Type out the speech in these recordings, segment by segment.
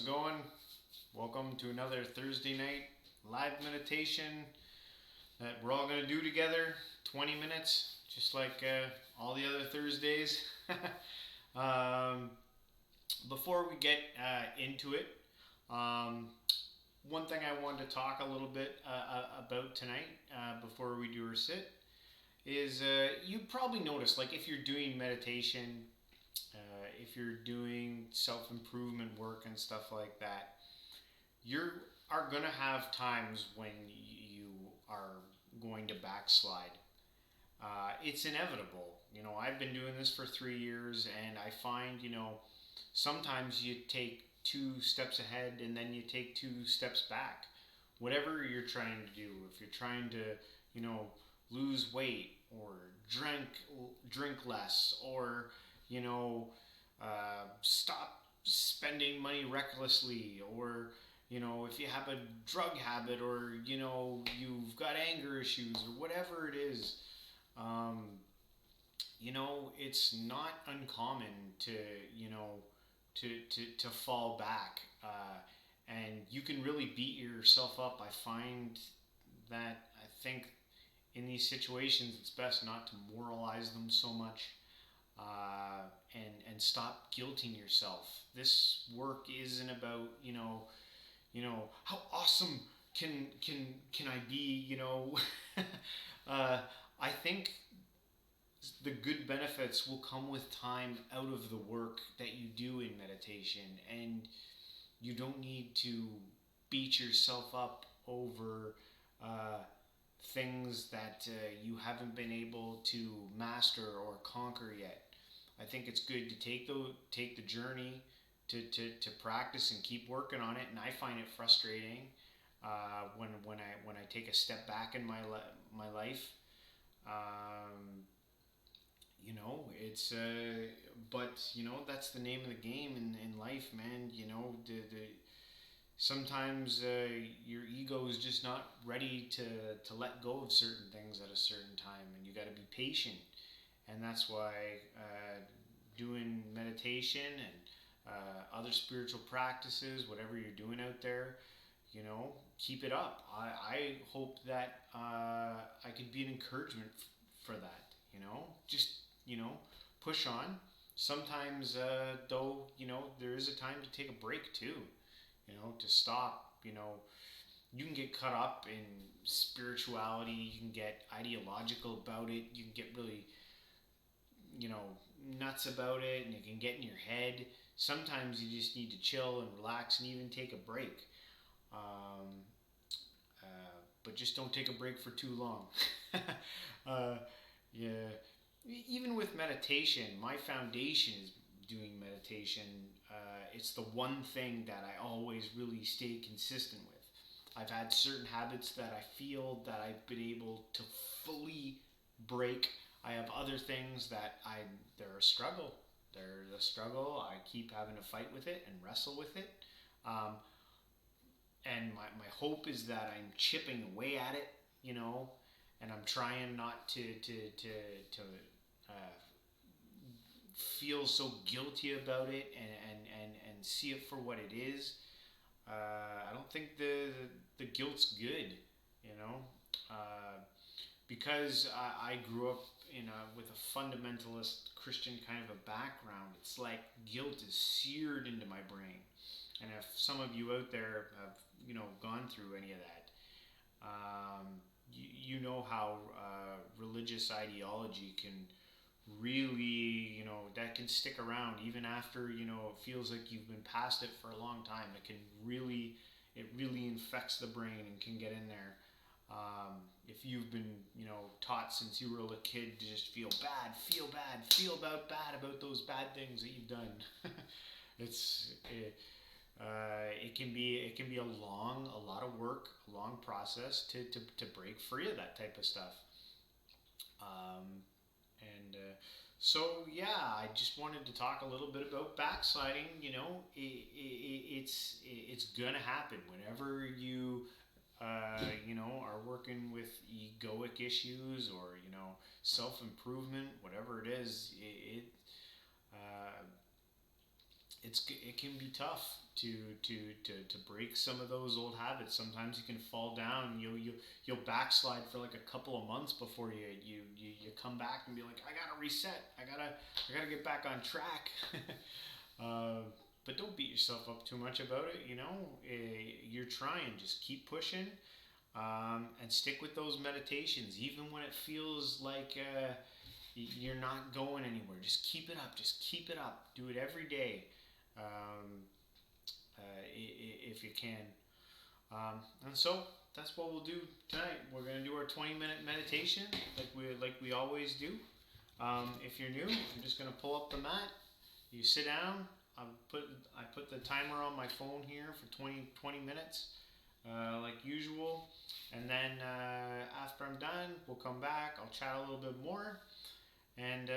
it going? Welcome to another Thursday night live meditation that we're all going to do together. 20 minutes, just like all the other Thursdays. um, Before we get into it, um, one thing I wanted to talk a little bit about tonight before we do our sit is you probably noticed, like if you're doing meditation, if you're doing self improvement work and stuff like that, you are going to have times when you are going to backslide. It's inevitable. I've been doing this for 3 years, and I find, sometimes you take two steps ahead and then you take two steps back. Whatever you're trying to do, if you're trying to, lose weight or drink less, or stop spending money recklessly, or if you have a drug habit, or you've got anger issues, or whatever it is, um, it's not uncommon to you know to fall back, and you can really beat yourself up. I think in these situations it's best not to moralize them so much, and stop guilting yourself. This work isn't about how awesome can I be. uh, I think the good benefits will come with time out of the work that you do in meditation, and you don't need to beat yourself up over uh, things that you haven't been able to master or conquer yet. I think it's good to take the journey to practice and keep working on it. And I find it frustrating when I take a step back in my life. Um, it's but that's the name of the game in life, man. Sometimes your ego is just not ready to let go of certain things at a certain time, and you got to be patient. And that's why doing meditation and other spiritual practices, whatever you're doing out there, keep it up. I hope that I could be an encouragement for that. Just push on. Sometimes, though, there is a time to take a break too. To stop. You can get caught up in spirituality. You can get ideological about it. You can get really, you know, nuts about it, and it can get in your head. Sometimes you just need to chill and relax and even take a break. Um, but just don't take a break for too long. uh, yeah. Even with meditation, my foundation is doing meditation. It's the one thing that I always really stay consistent with. I've had certain habits that I feel that I've been able to fully break. I have other things that they're a struggle. They're a struggle. I keep having to fight with it and wrestle with it. Um, and my hope is that I'm chipping away at it, and I'm trying not to uh, feel so guilty about it, and see it for what it is. I don't think the guilt's good, you know, uh, because I grew up with a fundamentalist Christian kind of a background. It's like guilt is seared into my brain, and if some of you out there have gone through any of that, you know how religious ideology can really, that can stick around even after, it feels like you've been past it for a long time. It really infects the brain and can get in there. If you've been, taught since you were a little kid to just feel bad about those bad things that you've done, it can be a lot of work, a long process to break free of that type of stuff. And so yeah, I just wanted to talk a little bit about backsliding. It's gonna happen whenever you are working with egoic issues, or self improvement, whatever it is. Uh, it can be tough to break some of those old habits. Sometimes you can fall down. You'll backslide for like a couple of months before you come back and be like, I gotta reset. I gotta get back on track. uh, but don't beat yourself up too much about it. You're trying. Just keep pushing, and stick with those meditations, even when it feels like you're not going anywhere. Just keep it up. Just keep it up. Do it every day, um, if you can. And so that's what we'll do tonight. We're gonna do our 20-minute meditation, like we always do. If you're new, I'm just gonna pull up the mat. You sit down. I put the timer on my phone here for 20 minutes, like usual. And then after I'm done, we'll come back. I'll chat a little bit more. And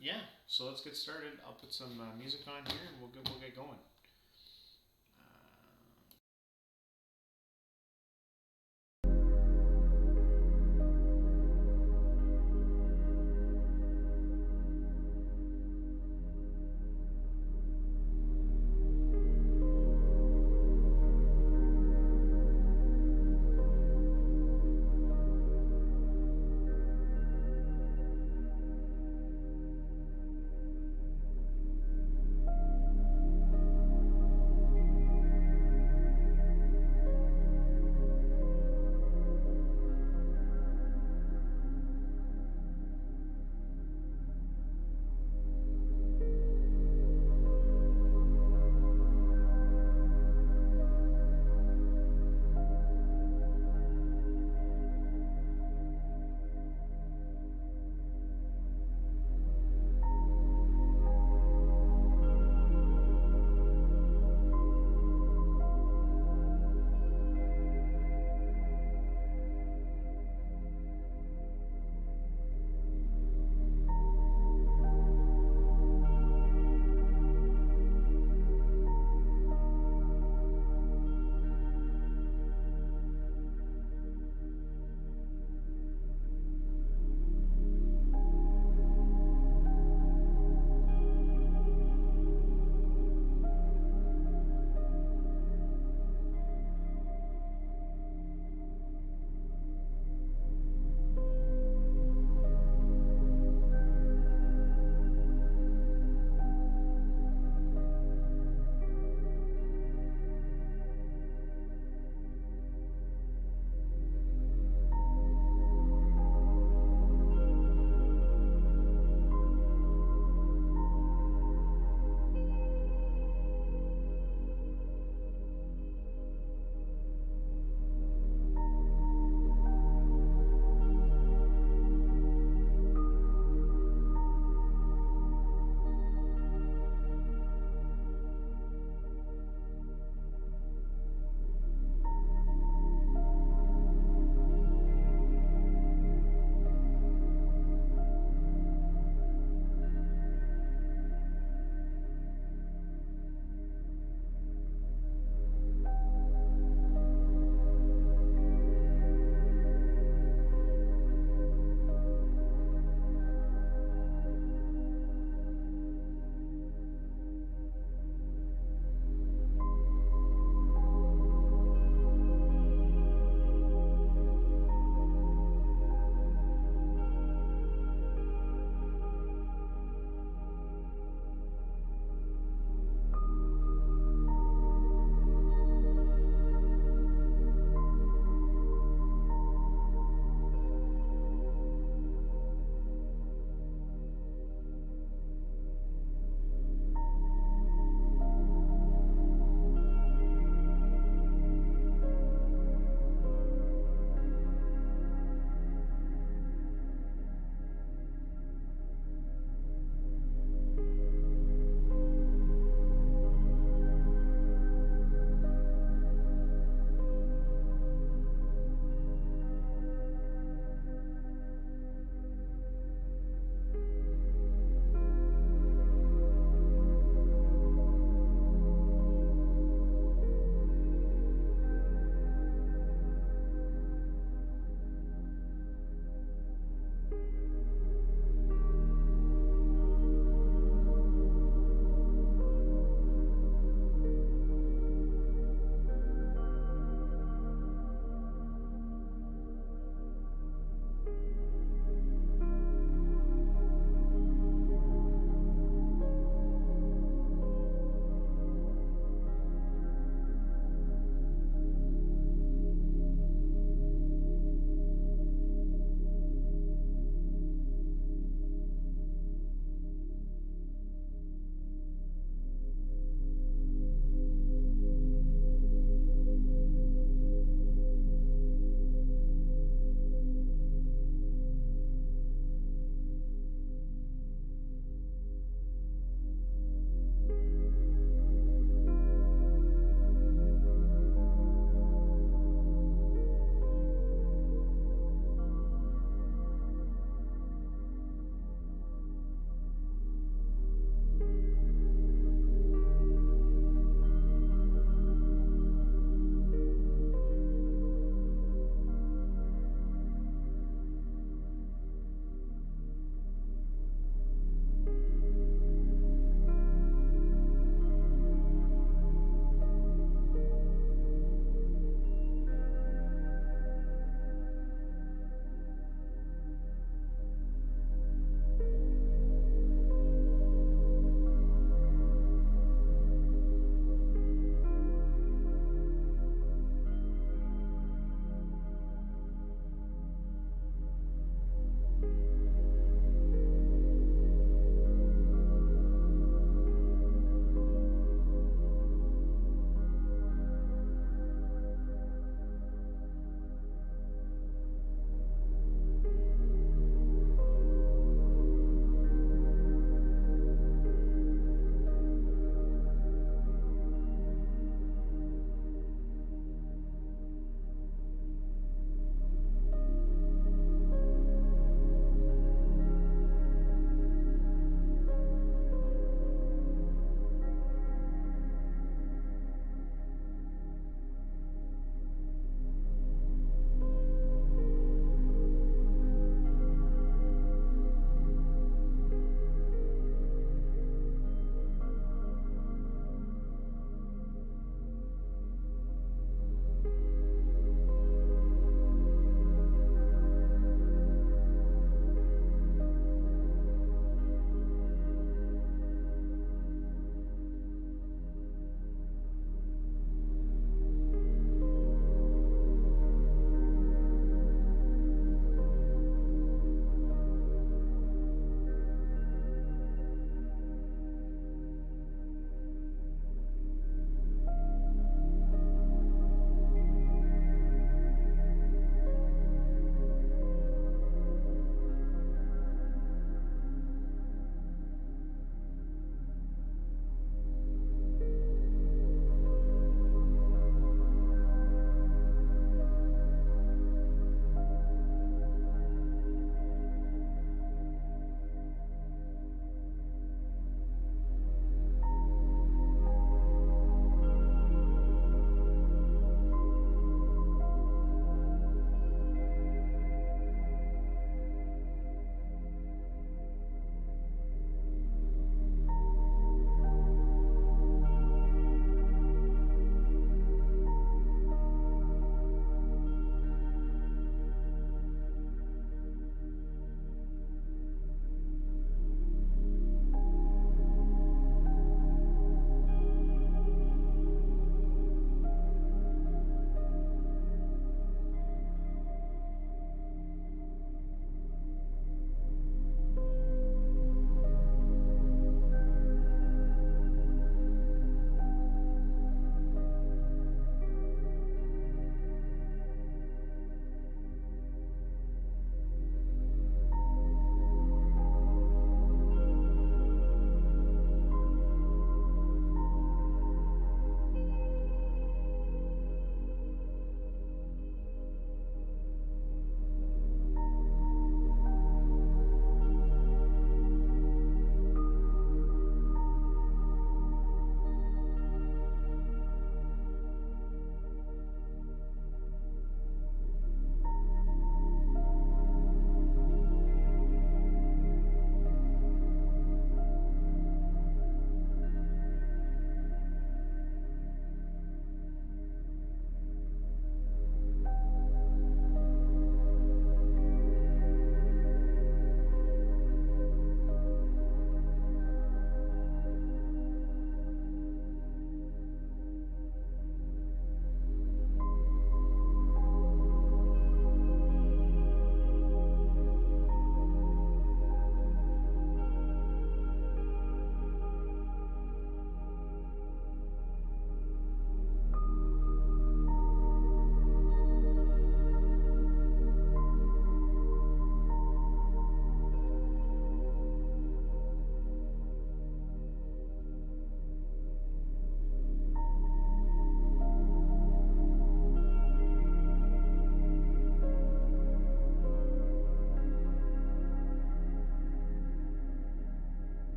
yeah, so let's get started. I'll put some music on here, and we'll get going.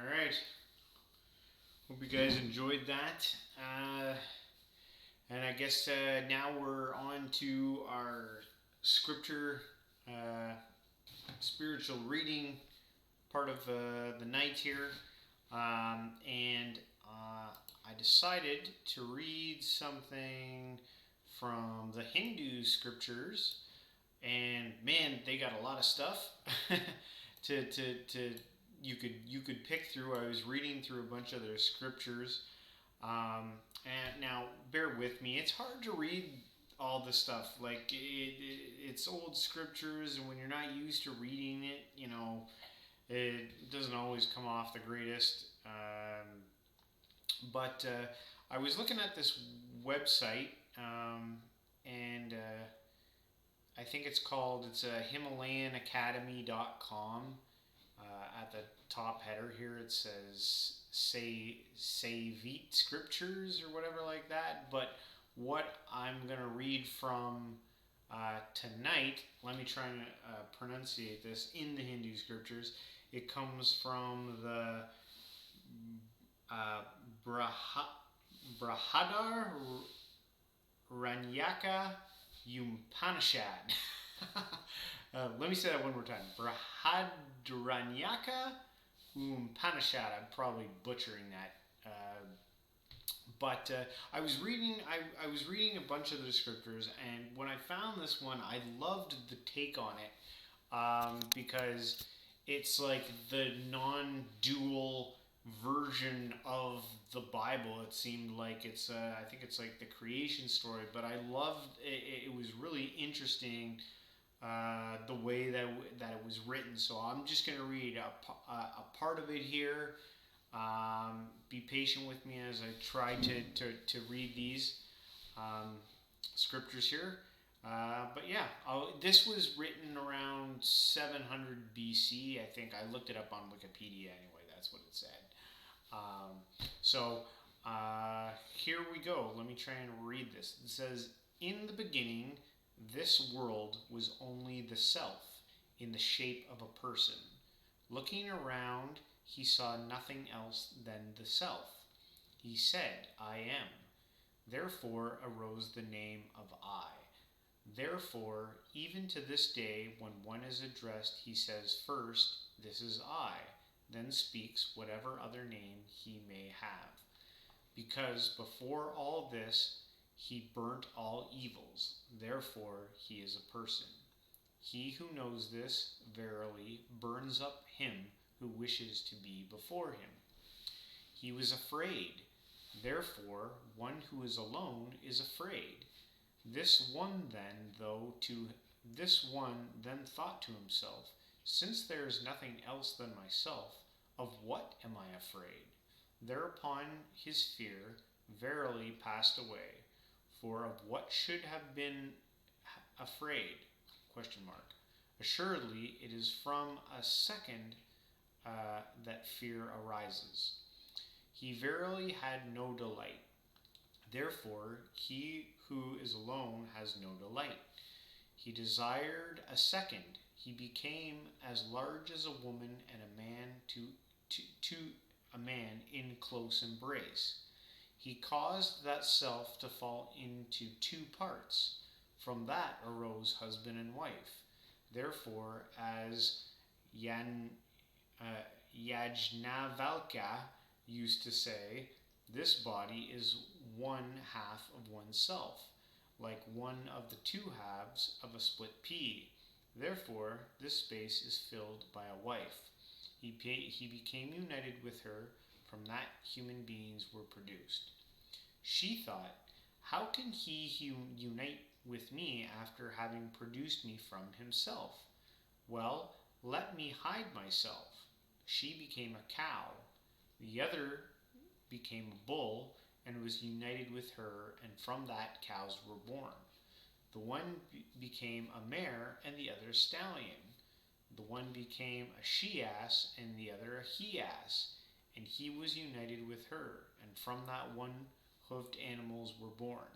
All right. Hope you guys enjoyed that. And I guess now we're on to our scripture, spiritual reading part of the night here. And I decided to read something from the Hindu scriptures. And man, they got a lot of stuff to you could pick through. I was reading through a bunch of their scriptures, and now bear with me. It's hard to read all this stuff. Like it's old scriptures, and when you're not used to reading it, it doesn't always come off the greatest. But I was looking at this website, and I think it's HimalayanAcademy.com. At the top header here it says Savit Scriptures or whatever like that. But what I'm going to read from tonight, let me try and pronunciate this in the Hindu scriptures. It comes from the Brahadar Ranyaka Upanishad. Let me say that one more time. Brahadranyaka Upanishad. I'm probably butchering that. But I was reading a bunch of the scriptures, and when I found this one, I loved the take on it, because it's like the non-dual version of the Bible. It seemed like it's I think it's like the creation story, but I loved it. It was really interesting the way that it was written. So I'm just going to read a part of it here. Be patient with me as I try to read these scriptures here. But yeah, this was written around 700 BC. I think I looked it up on Wikipedia anyway. That's what it said. So here we go. Let me try and read this. It says, "In the beginning, this world was only the self in the shape of a person. Looking around, he saw nothing else than the self. He said, 'I am.' Therefore arose the name of I. Therefore, even to this day, when one is addressed, he says first, 'This is I,' then speaks whatever other name he may have. Because before all this, he burnt all evils. Therefore, he is a person. He who knows this, verily, burns up him who wishes to be before him. He was afraid. Therefore, one who is alone is afraid. This one then thought to himself, 'Since there is nothing else than myself, of what am I afraid?' Thereupon his fear verily passed away. For of what should have been afraid? Question mark. Assuredly, it is from a second that fear arises. He verily had no delight. Therefore, he who is alone has no delight. He desired a second. He became as large as a woman and a man to a man in close embrace. He caused that self to fall into two parts. From that arose husband and wife. Therefore, as Yajnavalkya used to say, this body is one half of oneself, like one of the two halves of a split pea. Therefore, this space is filled by a wife. He became united with her. From that, human beings were produced. She thought, how can he unite with me after having produced me from himself? Well, let me hide myself. She became a cow. The other became a bull and was united with her, and from that cows were born. The one became a mare and the other a stallion. The one became a she-ass and the other a he-ass, and he was united with her, and from that one-hoofed animals were born.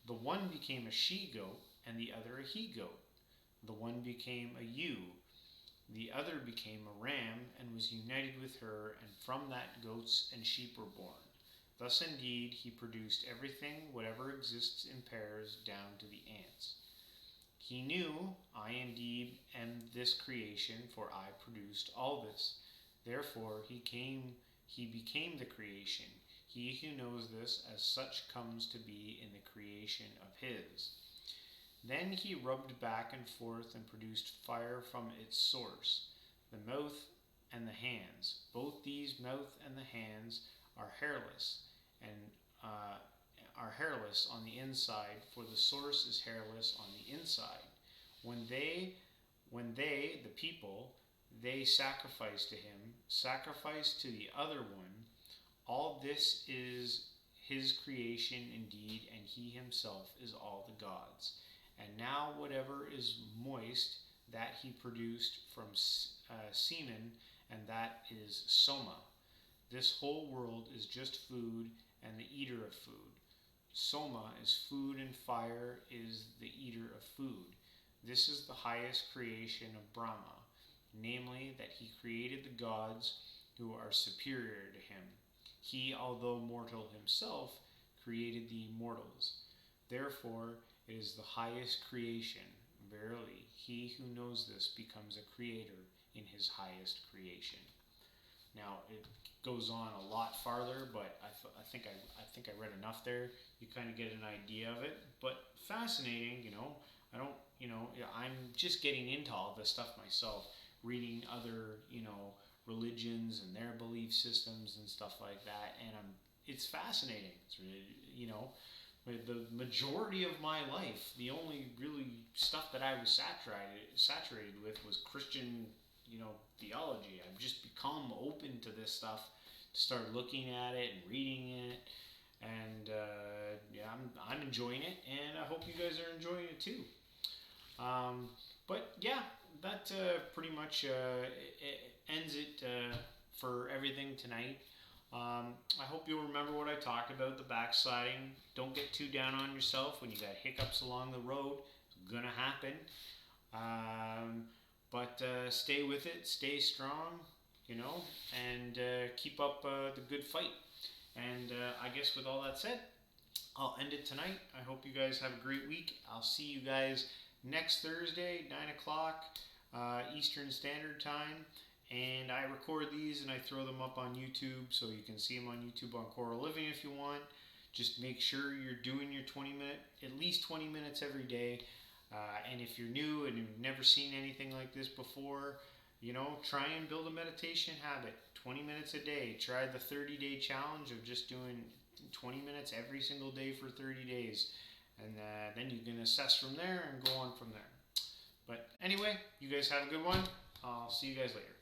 The one became a she-goat and the other a he-goat. The one became a ewe The other became a ram and was united with her, and from that goats and sheep were born. Thus indeed he produced everything, whatever exists in pairs, down to the ants. He knew, I indeed am this creation, for I produced all this. Therefore he became the creation. He who knows this as such comes to be in the creation of his. Then he rubbed back and forth and produced fire from its source, the mouth and the hands. Both these, mouth and the hands, are hairless, and are hairless on the inside, for the source is hairless on the inside. When the people, they sacrifice to him, sacrifice to the other one, all this is his creation indeed, and he himself is all the gods. And now whatever is moist, that he produced from semen, and that is soma. This whole world is just food, and the eater of food. Soma is food, and fire is the eater of food. This is the highest creation of Brahma, namely that he created the gods who are superior to him. He, although mortal himself, created the immortals. Therefore, it is the highest creation. Verily, he who knows this becomes a creator in his highest creation. Now, it goes on a lot farther, but I think I read enough there. You kind of get an idea of it. But fascinating, I'm just getting into all this stuff myself, reading other, religions and their belief systems and stuff like that, and it's fascinating. It's really, the majority of my life, the only really stuff that I was saturated with was Christian, theology. I've just become open to this stuff, to start looking at it and reading it, and I'm enjoying it, and I hope you guys are enjoying it too. But yeah, that pretty much it ends it for everything tonight. I hope you'll remember what I talked about, the backsliding. Don't get too down on yourself when you got hiccups along the road. It's gonna happen. But stay with it, stay strong, and keep up the good fight. And I guess with all that said, I'll end it tonight. I hope you guys have a great week. I'll see you guys next Thursday, 9 o'clock Eastern Standard Time. And I record these and I throw them up on YouTube, so you can see them on YouTube on Coral Living if you want. Just make sure you're doing your at least 20 minutes every day. And if you're new and you've never seen anything like this before, try and build a meditation habit. 20 minutes a day. Try the 30-day challenge of just doing 20 minutes every single day for 30 days. And then you can assess from there and go on from there. But anyway, you guys have a good one. I'll see you guys later.